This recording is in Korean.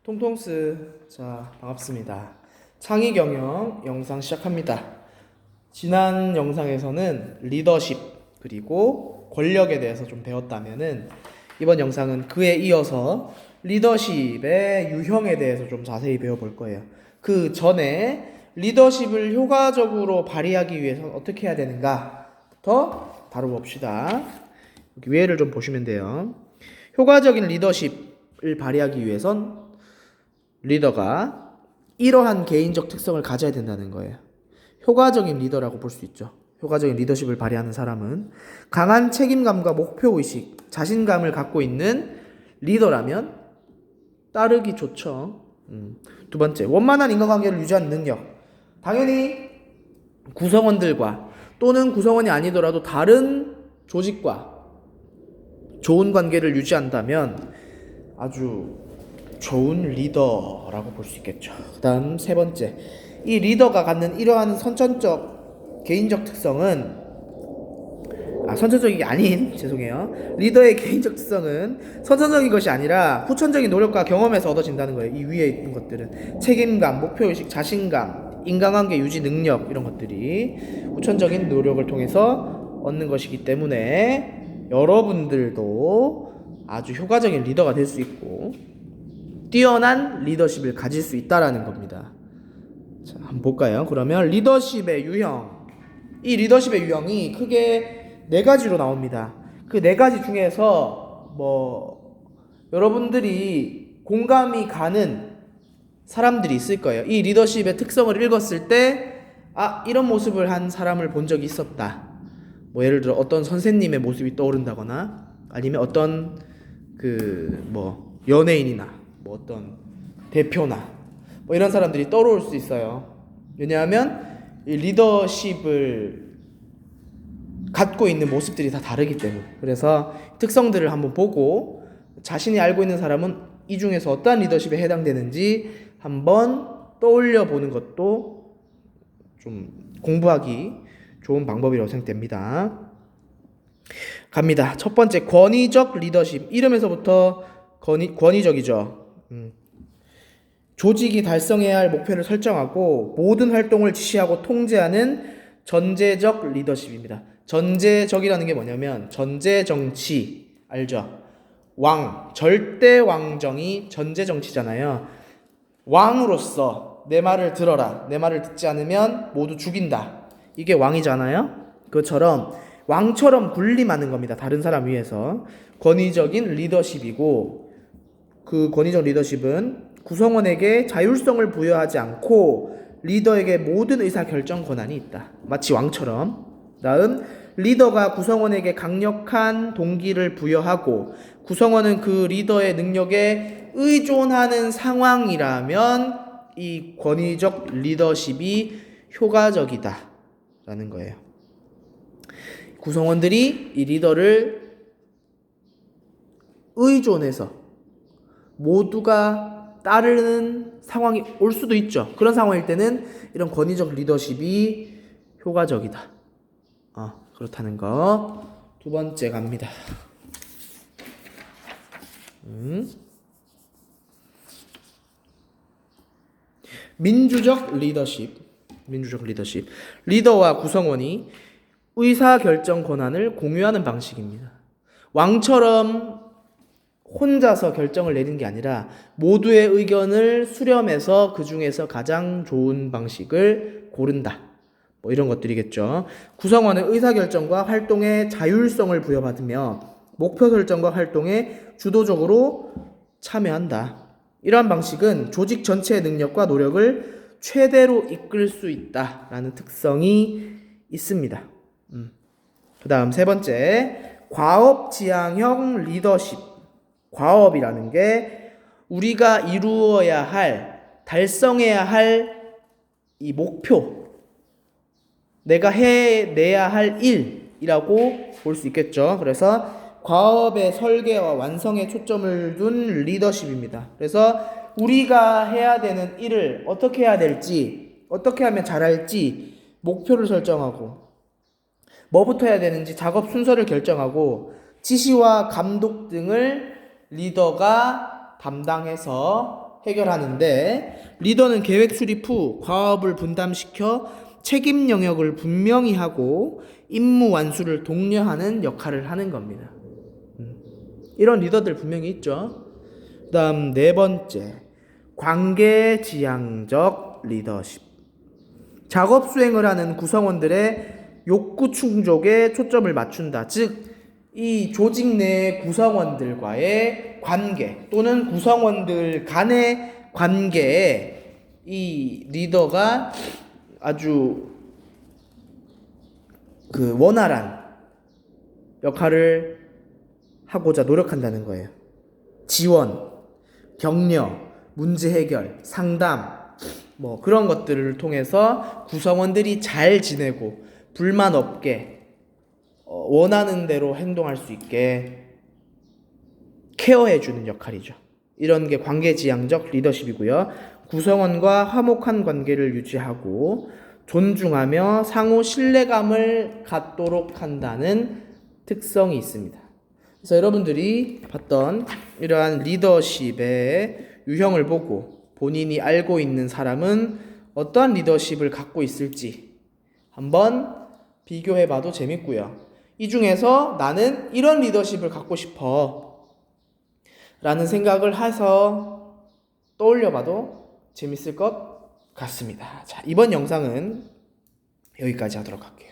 통통스. 자, 반갑습니다. 창의 경영 영상 시작합니다. 지난 영상에서는 리더십 그리고 권력에 대해서 좀 배웠다면은 이번 영상은 그에 이어서 리더십의 유형에 대해서 좀 자세히 배워볼 거예요. 그 전에 리더십을 효과적으로 발휘하기 위해서는 어떻게 해야 되는가부터 다뤄봅시다. 여기 위에를 좀 보시면 돼요. 효과적인 리더십을 발휘하기 위해선 리더가 이러한 개인적 특성을 가져야 된다는 거예요. 효과적인 리더라고 볼 수 있죠. 효과적인 리더십을 발휘하는 사람은 강한 책임감과 목표의식, 자신감을 갖고 있는 리더라면 따르기 좋죠. 두 번째, 원만한 인간관계를 유지하는 능력. 당연히 구성원들과 또는 구성원이 아니더라도 다른 조직과 좋은 관계를 유지한다면 아주 좋은 리더라고 볼 수 있겠죠. 그 다음 세 번째, 이 리더가 갖는 이러한 선천적 개인적 특성은 선천적이 아닌 죄송해요. 리더의 개인적 특성은 선천적인 것이 아니라 후천적인 노력과 경험에서 얻어진다는 거예요. 이 위에 있는 것들은 책임감, 목표의식, 자신감, 인간관계 유지 능력, 이런 것들이 후천적인 노력을 통해서 얻는 것이기 때문에 여러분들도 아주 효과적인 리더가 될 수 있고 뛰어난 리더십을 가질 수 있다라는 겁니다. 자, 한번 볼까요? 그러면 리더십의 유형. 이 리더십의 유형이 크게 네 가지로 나옵니다. 그 네 가지 중에서 여러분들이 공감이 가는 사람들이 있을 거예요. 이 리더십의 특성을 읽었을 때 이런 모습을 한 사람을 본 적이 있었다. 예를 들어 어떤 선생님의 모습이 떠오른다거나 아니면 어떤 연예인이나 어떤 대표나 이런 사람들이 떠오를 수 있어요. 왜냐하면 이 리더십을 갖고 있는 모습들이 다 다르기 때문에. 그래서 특성들을 한번 보고 자신이 알고 있는 사람은 이 중에서 어떠한 리더십에 해당되는지 한번 떠올려 보는 것도 좀 공부하기 좋은 방법이라고 생각됩니다. 갑니다. 첫 번째, 권위적 리더십. 이름에서부터 권위적이죠. 조직이 달성해야 할 목표를 설정하고 모든 활동을 지시하고 통제하는 전제적 리더십입니다. 전제적이라는 게 뭐냐면 전제정치 알죠? 절대 왕정이 전제정치잖아요. 왕으로서 내 말을 들어라. 내 말을 듣지 않으면 모두 죽인다. 이게 왕이잖아요. 그것처럼 왕처럼 군림하는 겁니다. 다른 사람 위해서. 권위적인 리더십이고, 그 권위적 리더십은 구성원에게 자율성을 부여하지 않고 리더에게 모든 의사결정 권한이 있다. 마치 왕처럼. 다음, 리더가 구성원에게 강력한 동기를 부여하고 구성원은 그 리더의 능력에 의존하는 상황이라면 이 권위적 리더십이 효과적이다 라는 거예요. 구성원들이 이 리더를 의존해서 모두가 따르는 상황이 올 수도 있죠. 그런 상황일 때는 이런 권위적 리더십이 효과적이다. 그렇다는 거. 두 번째 갑니다. 민주적 리더십. 리더와 구성원이 의사결정 권한을 공유하는 방식입니다. 왕처럼 혼자서 결정을 내리는 게 아니라 모두의 의견을 수렴해서 그 중에서 가장 좋은 방식을 고른다. 이런 것들이겠죠. 구성원은 의사결정과 활동에 자율성을 부여받으며 목표 설정과 활동에 주도적으로 참여한다. 이러한 방식은 조직 전체의 능력과 노력을 최대로 이끌 수 있다라는 특성이 있습니다. 그 다음 세 번째, 과업지향형 리더십. 과업이라는 게 우리가 이루어야 할, 달성해야 할 이 목표, 내가 해내야 할 일이라고 볼 수 있겠죠. 그래서 과업의 설계와 완성에 초점을 둔 리더십입니다. 그래서 우리가 해야 되는 일을 어떻게 해야 될지, 어떻게 하면 잘할지 목표를 설정하고 뭐부터 해야 되는지 작업 순서를 결정하고 지시와 감독 등을 리더가 담당해서 해결하는데, 리더는 계획 수립 후 과업을 분담시켜 책임 영역을 분명히 하고 임무 완수를 독려하는 역할을 하는 겁니다. 이런 리더들 분명히 있죠. 그다음 네 번째, 관계지향적 리더십. 작업 수행을 하는 구성원들의 욕구 충족에 초점을 맞춘다. 즉, 이 조직 내 구성원들과의 관계 또는 구성원들 간의 관계에 이 리더가 아주 원활한 역할을 하고자 노력한다는 거예요. 지원, 격려, 문제 해결, 상담, 그런 것들을 통해서 구성원들이 잘 지내고 불만 없게 원하는 대로 행동할 수 있게 케어해주는 역할이죠. 이런 게 관계지향적 리더십이고요. 구성원과 화목한 관계를 유지하고 존중하며 상호 신뢰감을 갖도록 한다는 특성이 있습니다. 그래서 여러분들이 봤던 이러한 리더십의 유형을 보고 본인이 알고 있는 사람은 어떠한 리더십을 갖고 있을지 한번 비교해봐도 재밌고요. 이 중에서 나는 이런 리더십을 갖고 싶어 라는 생각을 해서 떠올려봐도 재밌을 것 같습니다. 자, 이번 영상은 여기까지 하도록 할게요.